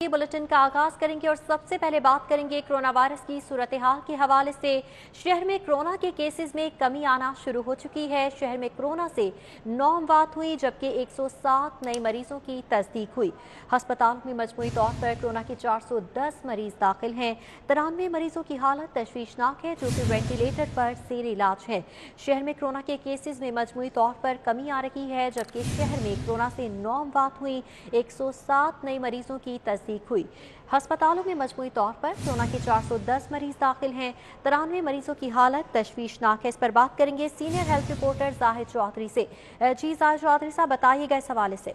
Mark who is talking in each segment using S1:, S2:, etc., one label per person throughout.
S1: Bulletin का आगाज करेंगे और सबसे पहले बात करेंगे कोरोना वायरस की सूरत हाल के हवाले से। शहर में कोरोना के केसेस में कमी आना शुरू हो चुकी है। शहर में कोरोना से 9 अमवात हुई जबकि 107 नए मरीजों की तस्दीक हुई। अस्पताल में मजमूई तौर पर कोरोना के 410 मरीज दाखिल हैं। 93 मरीजों की हालत तशवीशनाक है जो कि वेंटिलेटर पर जेर इलाज है। शहर में कोरोना के केसेस में मजमूई तौर पर कमी आ रही है जबकि शहर में कोरोना से 9 अमवात हुई, 107 नए मरीजों की तस्दीक हुई। अस्पतालों में मजमूई तौर पर कोरोना के 410 मरीज दाखिल हैं। 93 मरीजों की हालत तशवीशनाक है। इस पर बात करेंगे senior health reporter Zahid Chaudhry से। जी जाहिद चौधरी साहब, बताइएगा इस हवाले से।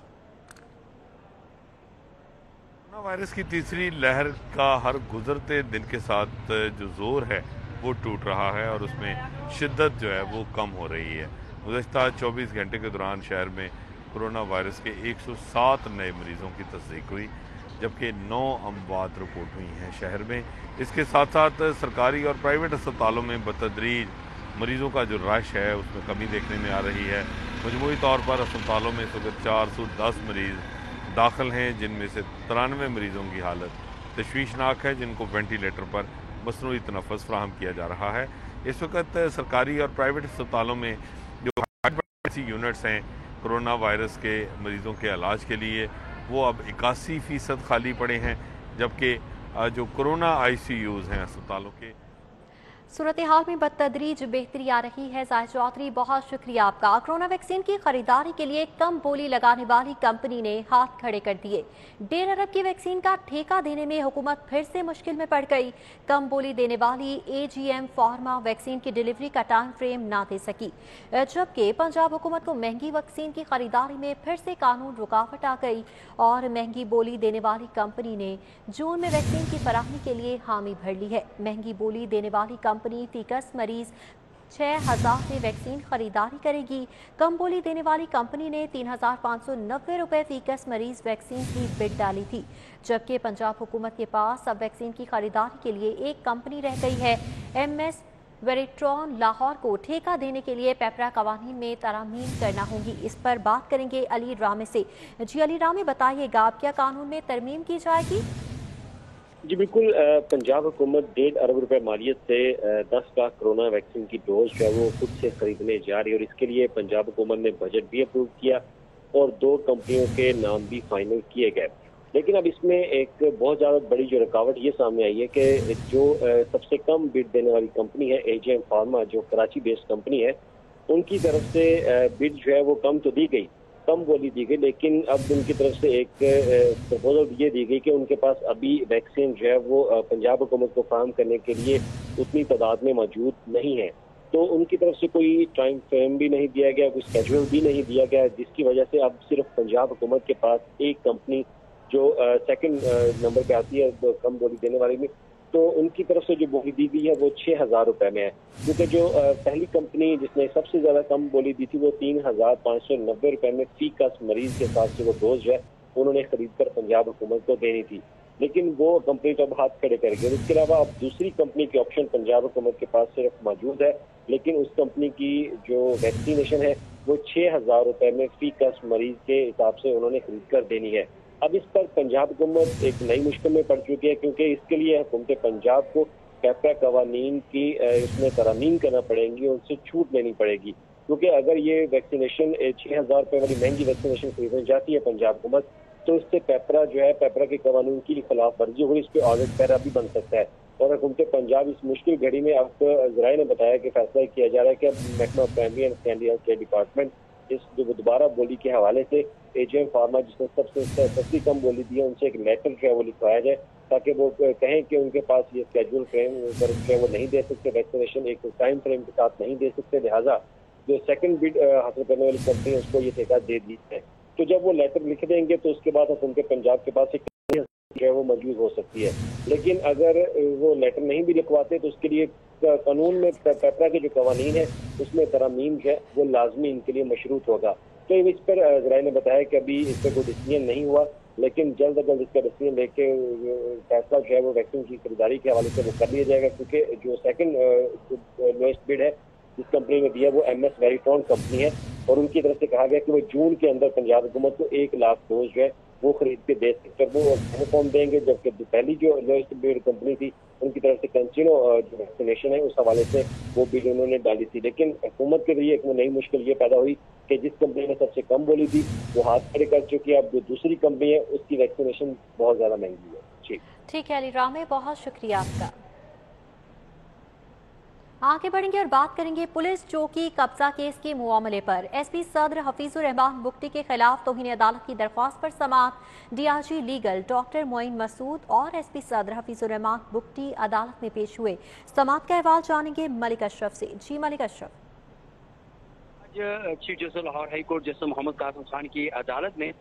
S2: कोरोना वायरस की तीसरी लहर का हर गुजरते दिन के साथ जो जोर है वो टूट रहा है और उसमें शिद्दत जो है वो कम हो रही है। गुज़श्ता 24 घंटे के दौरान शहर में कोरोना वायरस के 107 नए मरीजों की तस्दीक हुई जबकि 9 अमवात रिपोर्ट हुई हैं शहर में। इसके साथ साथ सरकारी और प्राइवेट अस्पतालों में बतदरीज मरीजों का जो रश है उसमें कमी देखने में आ रही है। मजमूई तौर पर अस्पतालों में इस वक्त 410 मरीज दाखिल हैं जिनमें से 93 मरीजों की हालत तशवीशनाक है जिनको वेंटिलेटर पर मसनूई तनफ़्फ़ुस फराहम किया जा रहा है। इस वक्त सरकारी और प्राइवेट अस्पतालों में जो ऐसी यूनिट्स हैं कोरोना वायरस के मरीजों के इलाज के लिए वो अब 81% खाली पड़े हैं जबकि जो कोरोना ICUs हैं अस्पतालों के
S1: सूरत हाल में बदतदरीज बेहतरी आ रही है। जाहिद चौधरी, बहुत शुक्रिया आपका। कोरोना वैक्सीन की खरीदारी के लिए कम बोली लगाने वाली कंपनी ने हाथ खड़े कर दिए। 1.5 अरब की वैक्सीन का ठेका देने में हुकूमत फिर से मुश्किल में पड़ गई। कम बोली देने वाली AGM फार्मा वैक्सीन की डिलीवरी का टाइम फ्रेम ना दे सकी जबकि पंजाब हुकूमत को महंगी वैक्सीन की खरीदारी में फिर से कानून रुकावट आ गई और महंगी बोली देने वाली कंपनी ने जून में वैक्सीन की फराहमी के लिए हामी भर ली है। महंगी बोली देने वाली कंपनी फीकस मरीज 6,000 से वैक्सीन खरीदारी करेगी। कम बोली देने वाली कंपनी ने 3,590 रुपए फीकस मरीज वैक्सीन की बिड डाली थी जबकि पंजाब हुकूमत के पास अब वैक्सीन की खरीदारी के लिए एक कंपनी रह गई है। MS वेरिट्रॉन लाहौर को ठेका देने के लिए पेपरा कवानीन में तरामीम करना होगी। इस पर बात करेंगे अली रामे से। जी अली रामे, बताइएगा अब क्या कानून में तरमीम की जाएगी?
S3: जी बिल्कुल, पंजाब हुकूमत 1.5 अरब रुपए मालियत से 10 लाख कोरोना वैक्सीन की डोज जो है वो खुद से खरीदने जा रही है और इसके लिए पंजाब हुकूमत ने बजट भी अप्रूव किया और 2 कंपनियों के नाम भी फाइनल किए गए। लेकिन अब इसमें एक बहुत ज़्यादा बड़ी जो रुकावट ये सामने आई है कि जो सबसे कम बिड देने वाली कंपनी है AGM फार्मा, जो कराची बेस्ड कंपनी है, उनकी तरफ से बिड जो है वो कम तो दी गई, कम बोली दी गई, लेकिन अब उनकी तरफ से एक प्रपोजल ये दी गई कि उनके पास अभी वैक्सीन जो है वो पंजाब हुकूमत को फराहम करने के लिए उतनी तादाद में मौजूद नहीं है। तो उनकी तरफ से कोई टाइम फ्रेम भी नहीं दिया गया, कोई स्केड्यूल भी नहीं दिया गया, जिसकी वजह से अब सिर्फ पंजाब हुकूमत के पास एक कंपनी जो सेकंड नंबर पे आती है कम बोली देने वाले में, तो उनकी तरफ से जो बोली दी गई है वो 6,000 रुपए में है, क्योंकि जो पहली कंपनी जिसने सबसे ज्यादा कम बोली दी थी वो 3,590 रुपए में फी कस मरीज के हिसाब से वो डोज जो है उन्होंने खरीद कर पंजाब हुकूमत को देनी थी, लेकिन वो कंपनी तो अब हाथ खड़े कर गई। इसके अलावा अब दूसरी कंपनी की ऑप्शन पंजाब हुकूमत के पास सिर्फ मौजूद है, लेकिन उस कंपनी की जो वैक्सीनेशन है वो 6,000 रुपए में फी कस मरीज के हिसाब से उन्होंने खरीद कर देनी है। अब इस पर पंजाब हुकूमत एक नई मुश्किल में पड़ चुकी है क्योंकि इसके लिए हुकूमत पंजाब को पेपरा कवानीन की इसमें तरामीम करना पड़ेंगी, उनसे छूट लेनी पड़ेगी, क्योंकि अगर ये वैक्सीनेशन 6,000 रुपए वाली महंगी वैक्सीनेशन खरीदने जाती है पंजाब हुकूमत तो इससे पेपरा जो है पेपरा के कानून की खिलाफ वर्जी होगी, इस पर ऑडिट पैरा भी बन सकता है। और हुकूमत पंजाब इस मुश्किल घड़ी में आपको जराए ने बताया कि फैसला किया जा रहा है कि अब महकमा primary and secondary health care department इस दोबारा बोली के हवाले से AGM फार्मा जिसने सबसे सस्ती कम बोली दी है उनसे एक लेटर जो है वो लिखवाया जाए ताकि वो कहें कि उनके पास ये स्केड्यूल फ्रेम जो है वो नहीं दे सकते, वैक्सीनेशन एक टाइम फ्रेम के साथ नहीं दे सकते, लिहाजा जो सेकंड बिड हासिल करने वाली कंपनी है उसको ये ठेका दे दी है। तो जब वो लेटर लिख देंगे तो उसके बाद उनके पंजाब के पास एक जो है वो मौजूद हो सकती है, लेकिन अगर वो लेटर नहीं भी लिखवाते तो उसके लिए कानून में पेपरा के जो कवानीन है उसमें तरामीम जो है वो लाजमी इनके लिए मशरूत होगा। तो इस पर जराए ने बताया कि अभी इस पर कोई डिसीजन नहीं हुआ, लेकिन जल्द अज जल्द इसका डिसीजन लेके फैसला जो है वो वैक्सीन की खरीदारी के हवाले से वो कर लिया जाएगा, क्योंकि जो सेकंड लोएस्ट बिड है जिस कंपनी ने दिया वो MS वेरिट्रॉन कंपनी है और उनकी तरफ से कहा गया कि वो जून के अंदर पंजाब हुकूमत को 1 लाख डोज जो है وہ خرید کے دے سکتے، وہ کون دیں گے، جبکہ پہلی جو لوئسٹ بڈ کمپنی تھی ان کی طرف سے کنچینو جو ویکسینیشن ہے اس حوالے سے وہ بل انہوں نے ڈالی تھی، لیکن حکومت کے لیے ایک نئی مشکل یہ پیدا ہوئی کہ جس کمپنی نے سب سے کم بولی تھی وہ ہاتھ کھڑے کر چکی ہے، اب جو دوسری کمپنی ہے اس کی ویکسینیشن بہت زیادہ مہنگی ہے۔
S1: ٹھیک ہے علی رامے، بہت شکریہ آپ کا۔ آگے بڑھیں گے اور بات کریں گے پولیس چوکی قبضہ کیس کے معاملے پر۔ ایس پی صدر حفیظ الرحمان بگٹی کے خلاف توہین عدالت کی درخواست پر سماعت D I G legal doctor Moin Masood اور ایس پی صدر حفیظ الرحمان بگٹی عدالت میں پیش ہوئے۔ سماعت کا احوال جانیں گے ملک اشرف سے۔ جی ملک اشرف۔
S4: آج chief justice Lahore high court justice Muhammad Qasim Khan کی عدالت میں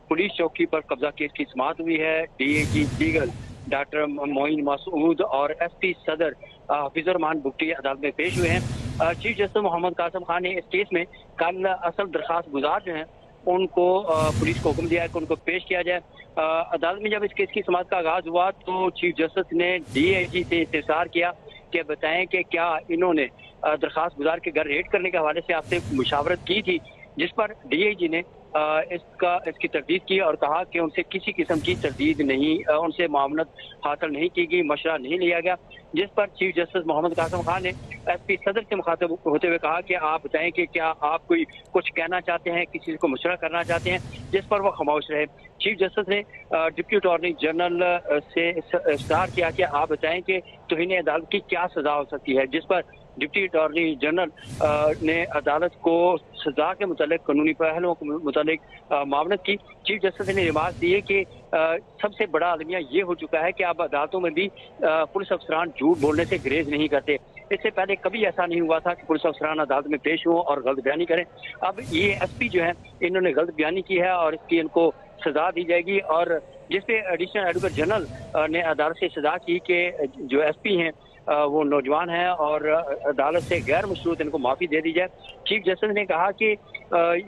S4: پولیس چوکی پر قبضہ کیس کی سماعت ہوئی ہے۔ D A G legal doctor Moin Masood اور ایس پی صدر حفیظ الرحمان بگٹی عدالت میں پیش ہوئے ہیں۔ چیف جسٹس محمد قاسم خان نے اس کیس میں کل اصل درخواست گزار جو ہیں ان کو پولیس کو حکم دیا ہے کہ ان کو پیش کیا جائے۔ عدالت میں جب اس کیس کی سماعت کا آغاز ہوا تو چیف جسٹس نے ڈی اے جی سے استفسار کیا کہ بتائیں کہ کیا انہوں نے درخواست گزار کے گھر ریڈ کرنے کے حوالے سے آپ سے مشاورت کی تھی، جس پر ڈی اے جی نے اس کی تردید کی اور کہا کہ ان سے کسی قسم کی تردید نہیں، ان سے معاونت حاصل نہیں کی گئی، مشورہ نہیں لیا گیا، جس پر چیف جسٹس محمد قاسم خان نے ایس پی صدر سے مخاطب ہوتے ہوئے کہا کہ آپ بتائیں کہ کیا آپ کوئی کچھ کہنا چاہتے ہیں، کسی کو مشورہ کرنا چاہتے ہیں، جس پر وہ خاموش رہے۔ چیف جسٹس نے ڈپٹی اٹارنی جنرل سے استفسار کیا کہ آپ بتائیں کہ توہین عدالت کی کیا سزا ہو سکتی ہے، جس پر ڈپٹی اٹارنی جنرل نے عدالت کو سزا کے متعلق قانونی پہلوؤں کے متعلق معاونت کی۔ چیف جسٹس نے ریمارک دیے کہ سب سے بڑا المیہ یہ ہو چکا ہے کہ اب عدالتوں میں بھی پولیس افسران جھوٹ بولنے سے گریز نہیں کرتے۔ اس سے پہلے کبھی ایسا نہیں ہوا تھا کہ پولیس افسران عدالت میں پیش ہوں اور غلط بیانی کریں۔ اب یہ ایس پی جو ہے انہوں نے غلط بیانی کی ہے اور اس کی ان کو سزا دی جائے گی، اور جس پہ ایڈیشنل ایڈوکیٹ جنرل نے عدالت سے سزا کی کہ جو ایس پی ہیں وہ نوجوان ہیں اور عدالت سے غیر مشروط ان کو معافی دے دی جائے۔ چیف جسٹس نے کہا کہ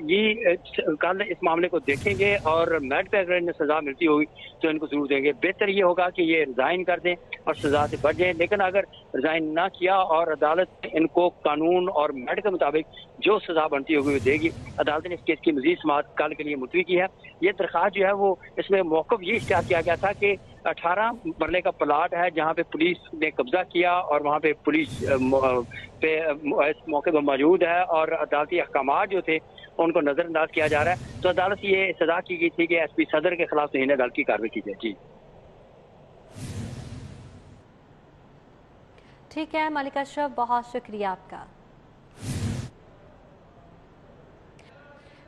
S4: یہ کل اس معاملے کو دیکھیں گے اور میرٹ پہ اگر انہیں سزا ملتی ہوگی تو ان کو ضرور دیں گے۔ بہتر یہ ہوگا کہ یہ ریزائن کر دیں اور سزا سے بچ جائیں، لیکن اگر ریزائن نہ کیا اور عدالت ان کو قانون اور میرٹ کے مطابق جو سزا بنتی ہوگی وہ دے گی۔ عدالت نے اس کیس کی مزید سماعت کل کے لیے ملتوی کی ہے۔ یہ درخواست جو ہے وہ اس میں موقف یہ اختیار کیا گیا تھا کہ 18 مرلے کا پلاٹ ہے جہاں پہ پولیس نے قبضہ کیا اور وہاں پہ پولیس پہ اس موقع پر موجود ہے اور عدالتی احکامات جو تھے ان کو نظر انداز کیا جا رہا ہے، تو عدالت یہ سزا کی گئی تھی کہ ایس پی صدر کے خلاف توہین عدالت کی کارروائی کی جائے۔ جی
S1: ٹھیک ہے ملک اشرف، بہت شکریہ آپ کا۔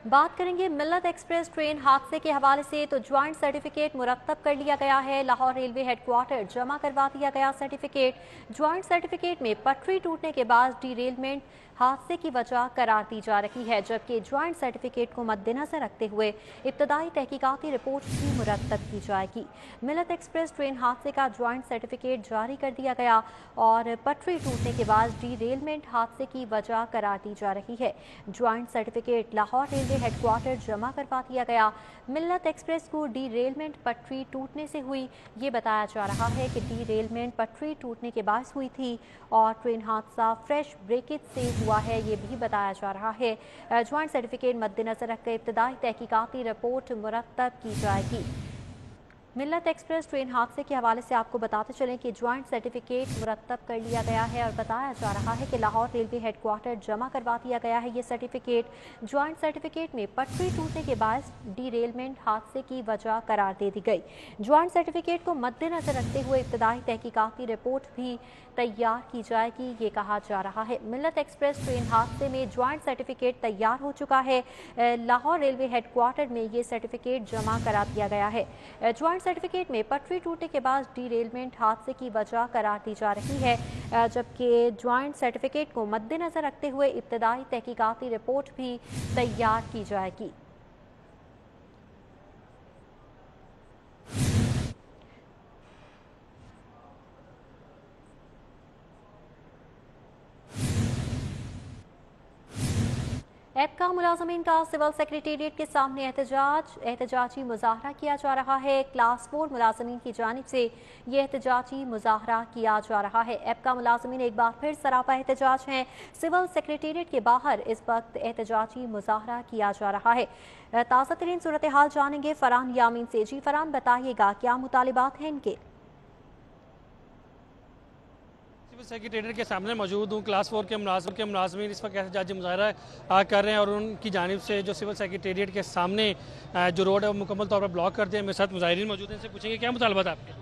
S1: بات کریں گے ملت ایکسپریس ٹرین حادثے کے حوالے سے تو جوائنٹ سرٹیفکیٹ مرتب کر لیا گیا ہے۔ لاہور ریلوے ہیڈ کوارٹر جمع کروا دیا گیا سرٹیفکیٹ۔ جوائنٹ سرٹیفکیٹ میں پٹری ٹوٹنے کے بعد ڈی ریلمنٹ حادثے کی وجہ قرار دی جا رہی ہے، جبکہ جوائنٹ سرٹیفکیٹ کو مد نظر رکھتے ہوئے ابتدائی تحقیقاتی رپورٹ بھی مرتب کی جائے گی۔ ملت ایکسپریس ٹرین حادثے کا جوائنٹ سرٹیفکیٹ جاری کر دیا گیا اور پٹری ٹوٹنے کے بعد ڈی ریلمنٹ حادثے کی وجہ قرار دی جا رہی ہے۔ Joint certificate Lahore railway headquarter جمع کروا دیا گیا۔ ملت ایکسپریس کو ڈی ریلمنٹ پٹری ٹوٹنے سے ہوئی، یہ بتایا جا رہا ہے کہ ڈی ریلمنٹ پٹری ٹوٹنے کے باعث ہوئی تھی اور ٹرین حادثہ فریش بریکیج سے ہوا ہے، یہ بھی بتایا جا رہا ہے۔ جوائنٹ سرٹیفکیٹ مد نظر رکھ کر ابتدائی تحقیقاتی رپورٹ مرتب کی جائے گی۔ ملت ایکسپریس ٹرین حادثے کے حوالے سے آپ کو بتاتے چلیں کہ جوائنٹ سرٹیفکیٹ مرتب کر لیا گیا ہے اور بتایا جا رہا ہے کہ لاہور ریلوے ہیڈ کوارٹر جمع کروا دیا گیا ہے۔ یہ سرٹیفکیٹ جوائنٹ سرٹیفکیٹ میں پٹری ٹوٹنے کے باعث ڈی ریلمنٹ حادثے کی وجہ قرار دے دی گئی۔ جوائنٹ سرٹیفکیٹ کو مد نظر رکھتے ہوئے ابتدائی تحقیقاتی رپورٹ بھی تیار کی جائے گی، یہ کہا جا رہا ہے۔ ملت ایکسپریس ٹرین حادثے میں جوائنٹ سرٹیفکیٹ تیار ہو چکا ہے۔ لاہور ریلوے ہیڈ کوارٹر میں یہ سرٹیفکیٹ جمع کرا دیا گیا ہے۔ جوائنٹ سرٹیفکیٹ میں پٹری ٹوٹنے کے بعد ڈی ریلمنٹ حادثے کی وجہ قرار دی جا رہی ہے، جبکہ جوائنٹ سرٹیفکیٹ کو مد نظر رکھتے ہوئے ابتدائی تحقیقاتی رپورٹ بھی تیار کی جائے گی۔ एपका मुलाजमीन का सिविल सेक्रेटेरिएट के सामने एहतजाजी मुजाहरा किया जा रहा है। क्लास 4 मुलाजमीन की जानिब से ये एहतजाजी मुजाहरा किया जा रहा है। एपका मुलाजमीन एक बार फिर सरापा एहतजाज हैं। सिविल सेक्रेटेरिएट के बाहर इस वक्त एहतजाजी मुजाहरा किया जा रहा है। ताज़ा तरीन सूरत हाल जानेंगे फरहान यामीन से। जी फरहान, बताइएगा क्या मुतालिबात हैं इनके?
S5: सिविल सेक्रेटेरिएट के सामने मौजूद हूँ। क्लास 4 के मुलाजमीन इस वक्त एहतजाजी मुजाहरा कर रहे हैं और उनकी जानिब से जो सिविल सेक्रेटेरिएट के सामने जो रोड है वो मुकम्मल तौर पर ब्लॉक कर दिया। मेरे साथ मुजाहिरीन मौजूद हैं, इनसे पूछेंगे क्या मुतालबा था आपके?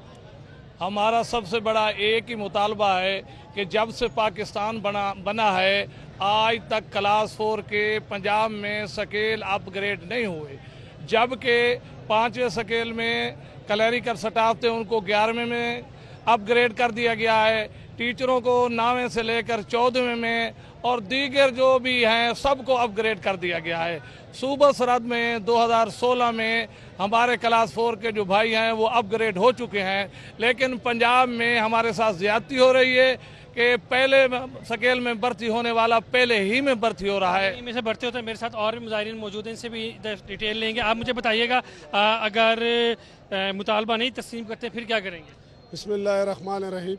S6: हमारा सबसे बड़ा एक ही मुतालबा है कि जब से पाकिस्तान बना है आज तक क्लास 4 के पंजाब में स्केल अपग्रेड नहीं हुए, जबकि 5वें स्केल में क्लरिकल स्टाफ थे उनको 11वें में अपग्रेड कर दिया गया है। टीचरों को 9वें से लेकर 14वें में और दीगर जो भी हैं सबको अपग्रेड कर दिया गया है। सूबा सरहद में 2016 में हमारे क्लास 4 के जो भाई हैं वो अपग्रेड हो चुके हैं, लेकिन पंजाब में हमारे साथ ज्यादती हो रही है कि पहले स्केल में भर्ती होने वाला पहले ही में भर्ती हो रहा है।
S5: में से भर्ती होता है। मेरे साथ और भी मुजाहिरीन मौजूद हैं, इनसे भी डिटेल लेंगे। आप मुझे बताइएगा अगर मुतालबा नहीं तस्लीम करते फिर क्या करेंगे?
S7: बिस्मिल्लाहिर्रहमानिर्रहीम।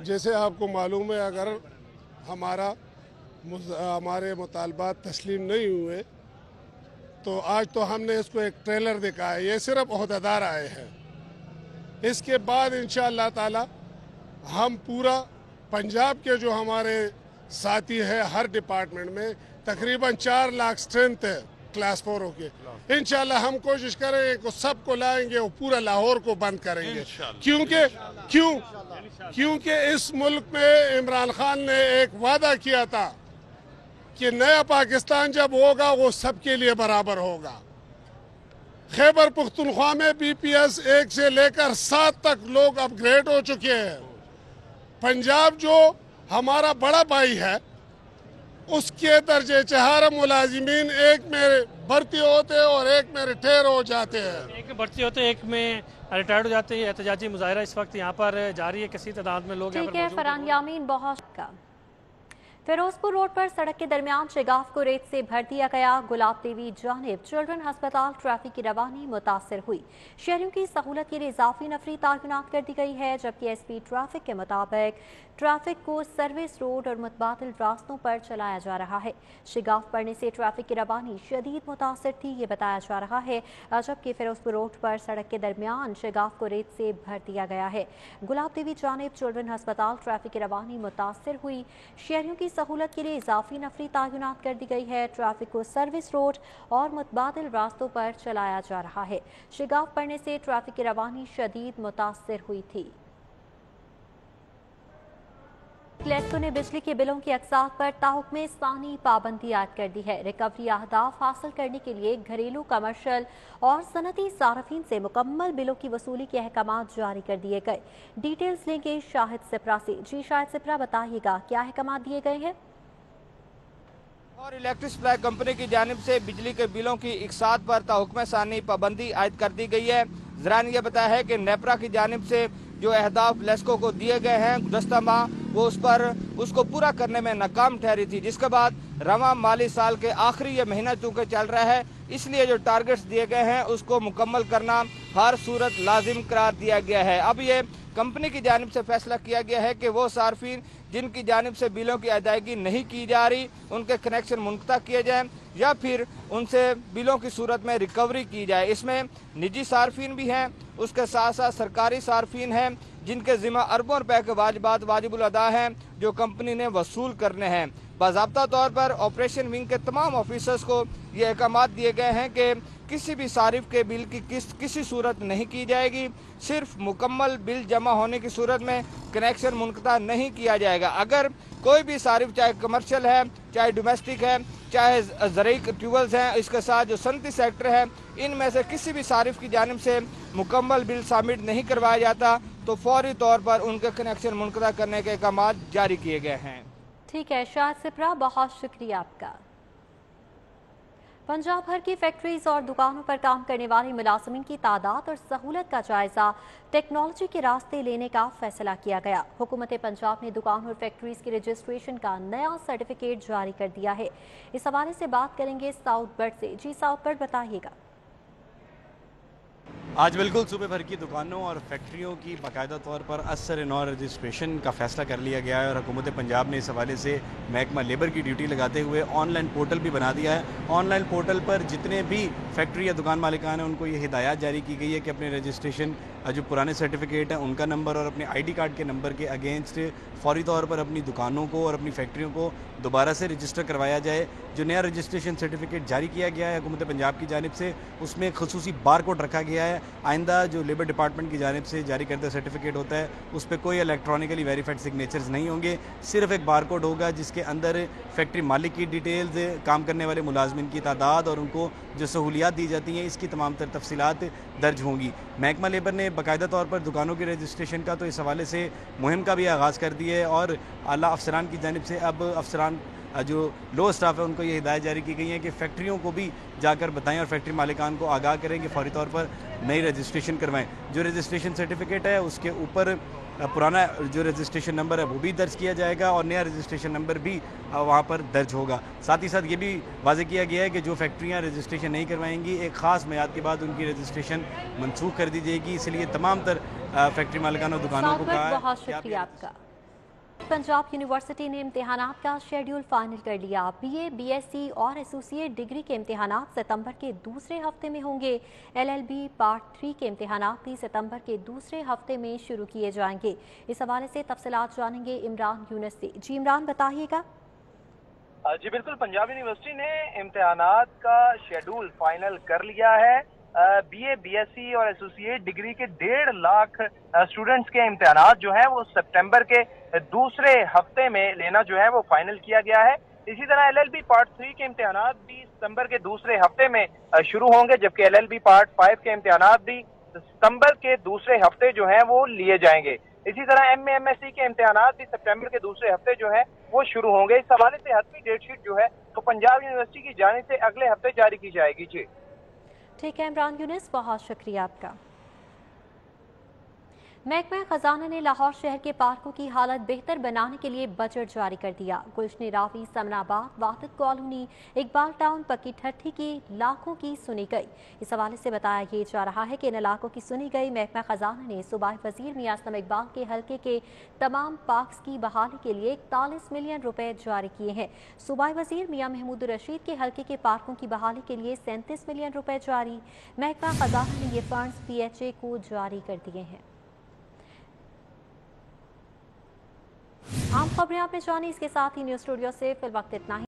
S7: जैसे आपको मालूम है, अगर हमारे मुतालबात तस्लीम नहीं हुए तो आज तो हमने इसको एक ट्रेलर दिखाया, ये सिर्फ ओहदेदार आए हैं। इसके बाद इंशाअल्लाह ताला हम पूरा पंजाब के जो हमारे साथी हैं हर डिपार्टमेंट में तकरीबन 4 लाख स्ट्रेंथ है क्लास 4 के, इंशाल्लाह हम कोशिश करेंगे कि सबको लाएंगे और पूरा लाहौर को बंद करेंगे। क्योंकि इस मुल्क में इमरान खान ने एक वादा किया था कि नया पाकिस्तान जब होगा वो सबके लिए बराबर होगा। खैबर पुख्तनख्वा में BPS 1 से लेकर 7 तक लोग अपग्रेड हो चुके हैं। पंजाब जो हमारा बड़ा भाई है उसके दर्जे 4 मुलाजिमीन एक में भर्ती होते हैं और एक में रिटायर हो जाते हैं।
S5: एक में भर्ती होते हैं, एक में रिटायर्ड हो जाते हैं। एहतजाजी मुजाहरा इस वक्त यहाँ पर जारी है, किसी तादाद में लोग।
S1: ठीक है फरहान यामीन, बहुत का। फिरोजपुर रोड पर सड़क के दरमियान शगाफ को रेत से भर दिया गया। गुलाब देवी जानिब चिल्ड्रन अस्पताल ट्रैफिक की रवानी मुतासर हुई। शहरियों की सहूलत के लिए इजाफी नफरी तैनात कर दी गई है, जबकि SP ट्रैफिक के मुताबिक ट्रैफिक को सर्विस रोड और मुतबादिल रास्तों पर चलाया जा रहा है। शगाफ पड़ने से ट्रैफिक की रवानी शदीद मुतासर थी, ये बताया जा रहा है, जबकि फिरोजपुर रोड पर सड़क के दरमियान शगाफ को रेत से भर दिया गया है। गुलाब देवी जानिब चिल्ड्रन अस्पताल ट्रैफिक की रवानी मुतासर हुई। शहरियों की सहूलत के लिए इजाफी नफरी तैनात कर दी गई है। ट्रैफिक को सर्विस रोड और मुतबादिल रास्तों पर चलाया जा रहा है। शगाफ पड़ने से ट्रैफिक की रवानी शदीद मुतासर हुई थी। लेस्को ने बिजली के बिलों की अक़सात पर ताहुक्मे सानी पाबंदी आयद कर दी है। रिकवरी अहदाफ हासिल करने के लिए घरेलू, कमर्शल और सनती सार्फिन से मुकम्मल बिलों की वसूली के अहकामात जारी कर दिए गए। डिटेल्स लेंगे शाहिद सिपरा से। जी शाहिद सिपरा, बताइएगा क्या अहकामात दिए गए हैं?
S8: और इलेक्ट्रिक सप्लाई कंपनी की जानिब से बिजली के बिलों की इकसात पर ताहुक्मे सानी पाबंदी आयद कर दी गई है। ज़रा ने यह बताया है कि नेपरा की जानिब से जो अहदाफ लेस्को को दिए गए हैं गुज़श्ता माह वो उसको पूरा करने में नाकाम ठहरी थी, जिसके बाद रवां माली साल के आखिरी ये महीना चूँकि चल रहा है, इसलिए जो टारगेट्स दिए गए हैं उसको मुकम्मल करना हर सूरत लाजिम करार दिया गया है। अब ये कंपनी की जानिब से फैसला किया गया है कि वो सार्फिन जिनकी जानिब से बिलों की अदायगी नहीं की जा रही उनके कनेक्शन मुनक़ता किए जाएं या फिर उनसे बिलों की सूरत में रिकवरी की जाए। इसमें निजी सार्फिन भी हैं, उसके साथ साथ सरकारी सार्फिन हैं जिनके ज़िम्मा अरबों रुपए के वाजिबात वाजिबुल अदा हैं जो कंपनी ने वसूल करने हैं। बाज़ाब्ता तौर पर ऑपरेशन विंग के तमाम ऑफिसर्स को ये अहकामात दिए गए हैं कि किसी भी सारिफ के बिल की किस्त किसी सूरत नहीं की जाएगी, सिर्फ मुकम्मल बिल जमा होने की सूरत में कनेक्शन मुनक़ता नहीं किया जाएगा। अगर कोई भी सारिफ चाहे कमर्शियल है, चाहे डोमेस्टिक है, चाहे ज़रूरी ट्यूबवेल्स हैं, इसके साथ जो सनती सेक्टर है, इनमें से किसी भी सारिफ की जानिब से मुकम्मल बिल सबमिट नहीं करवाया जाता तो फौरी तौर पर उनके कनेक्शन मुनक़ता करने के अहकामात जारी किए गए हैं।
S1: ठीक है शाहिद सिपरा, बहुत शुक्रिया आपका। पंजाब भर की फैक्ट्रीज और दुकानों पर काम करने वाले मुलाजमीन की तादाद और सहूलत का जायजा टेक्नोलॉजी के रास्ते लेने का फैसला किया गया। हुकूमत पंजाब ने दुकान और फैक्ट्रीज के रजिस्ट्रेशन का नया सर्टिफिकेट जारी कर दिया है। इस हवाले से बात करेंगे साउथ बर्ड से। जी साउथ बर्ड, बताइएगा।
S9: आज बिल्कुल सूबे भर की दुकानों और फैक्ट्रियों की बाकायदा तौर पर असर नौ रजिस्ट्रेशन का फैसला कर लिया गया है और हुकूमत पंजाब ने इस हवाले से महकमा लेबर की ड्यूटी लगाते हुए ऑनलाइन पोर्टल भी बना दिया है। ऑनलाइन पोर्टल पर जितने भी फैक्ट्री या दुकान मालिकान हैं उनको ये हिदायत जारी की गई है कि अपने रजिस्ट्रेशन जो पुराने सर्टिफिकेट हैं उनका नंबर और अपने ID कार्ड के नंबर के अगेंस्ट फौरी तौर पर अपनी दुकानों को और अपनी फैक्ट्रियों को दोबारा से रजिस्टर करवाया जाए। जो नया रजिस्ट्रेशन सर्टिफिकेट जारी किया गया है हुकूमत पंजाब की जानिब से, उसमें खसूसी बार कोड रखा गया है। आइंदा जो लेबर डिपार्टमेंट की जानिब से जारी करदा सर्टिफिकेट होता है उस पर कोई इलेक्ट्रॉनिकली वेरीफाइड सिग्नेचर्स नहीं होंगे, सिर्फ एक बार कोड होगा जिसके अंदर फैक्ट्री मालिक की डिटेल्स, काम करने वाले मुलाजमिन की तादाद और उनको जो सहूलियात दी जाती हैं इसकी तमाम तर तफसीलात दर्ज होंगी। महकमा लेबर ने बाकायदा तौर पर दुकानों के रजिस्ट्रेशन का तो इस हवाले से मुहिम का भी आगाज़ कर दिया है और आला अफसरान की जानिब से अब अफसरान जो लो स्टाफ है उनको ये हिदायत जारी की गई है कि फैक्ट्रियों को भी जाकर बताएं और फैक्ट्री मालिकान को आगाह करें कि फौरी तौर पर नई रजिस्ट्रेशन करवाएं। जो रजिस्ट्रेशन सर्टिफिकेट है उसके ऊपर पुराना जो रजिस्ट्रेशन नंबर है वो भी दर्ज किया जाएगा और नया रजिस्ट्रेशन नंबर भी वहाँ पर दर्ज होगा। साथ ही साथ ये भी वाज़ेह किया गया है कि जो फैक्ट्रियाँ रजिस्ट्रेशन नहीं करवाएंगी एक ख़ास मियाद के बाद उनकी रजिस्ट्रेशन मनसूख कर दी जाएगी। इसलिए तमाम तर फैक्ट्री मालिकान और दुकानों को कहा है।
S1: बहुत शुक्रिया आपका। पंजाब यूनिवर्सिटी ने इम्तिहानात का शेड्यूल फाइनल कर लिया। BA, BSc और एसोसिएट डिग्री के इम्तिहानात सितंबर के दूसरे हफ्ते में होंगे। LLB पार्ट 3 के इम्तिहानात भी सितंबर के दूसरे हफ्ते में शुरू किए जाएंगे। इस हवाले से तफसीलात जानेंगे इमरान यूनुस से। जी इमरान, बताइएगा।
S10: जी बिल्कुल, पंजाब यूनिवर्सिटी ने इम्तिहानात का शेड्यूल फाइनल कर लिया है। BA, BSc और एसोसिएट डिग्री के 1.5 लाख स्टूडेंट्स के इम्तिहानात जो हैं वो सितंबर के दूसरे हफ्ते में लेना जो है वो फाइनल किया गया है। इसी तरह LLB पार्ट 3 के इम्तिहानात भी सितंबर के दूसरे हफ्ते में शुरू होंगे, जबकि LLB पार्ट 5 के इम्तिहानात भी सितंबर के दूसरे हफ्ते जो है वो लिए जाएंगे। इसी तरह MA, MSc के इम्तिहानात भी सितंबर के दूसरे हफ्ते जो है वो शुरू होंगे। इस हवाले से हतमी डेट शीट जो है तो पंजाब यूनिवर्सिटी की जानिब से अगले हफ्ते जारी की जाएगी। जी
S1: ठीक है इमरान यूनुस, बहुत शुक्रिया आपका। महकमा खजाना ने लाहौर शहर के पार्कों की हालत बेहतर बनाने के लिए बजट जारी कर दिया। गुलशन रावी, समनाबाद, वाहिद कॉलोनी, इकबाल टाउन, पक्की ठट्ठी की लाखों की सुनी गई। इस हवाले से बताया ये जा रहा है कि इन इलाकों की सुनी गई। महकमा खजाना ने सूबाई वजीर मियां असलम इकबाल के हल्के के तमाम पार्क्स की बहाली के लिए 41 मिलियन रुपए जारी किए हैं। सूबाई वजीर मियां महमूद रशीद के हल्के के पार्कों की बहाली के लिए 37 मिलियन रुपए जारी। महकमा खजाना ने ये फंड्स PHA को जारी कर दिए हैं। आम खबरें आपने जानी, इसके साथ ही न्यूज़ स्टूडियो से फिल वक्त इतना ही।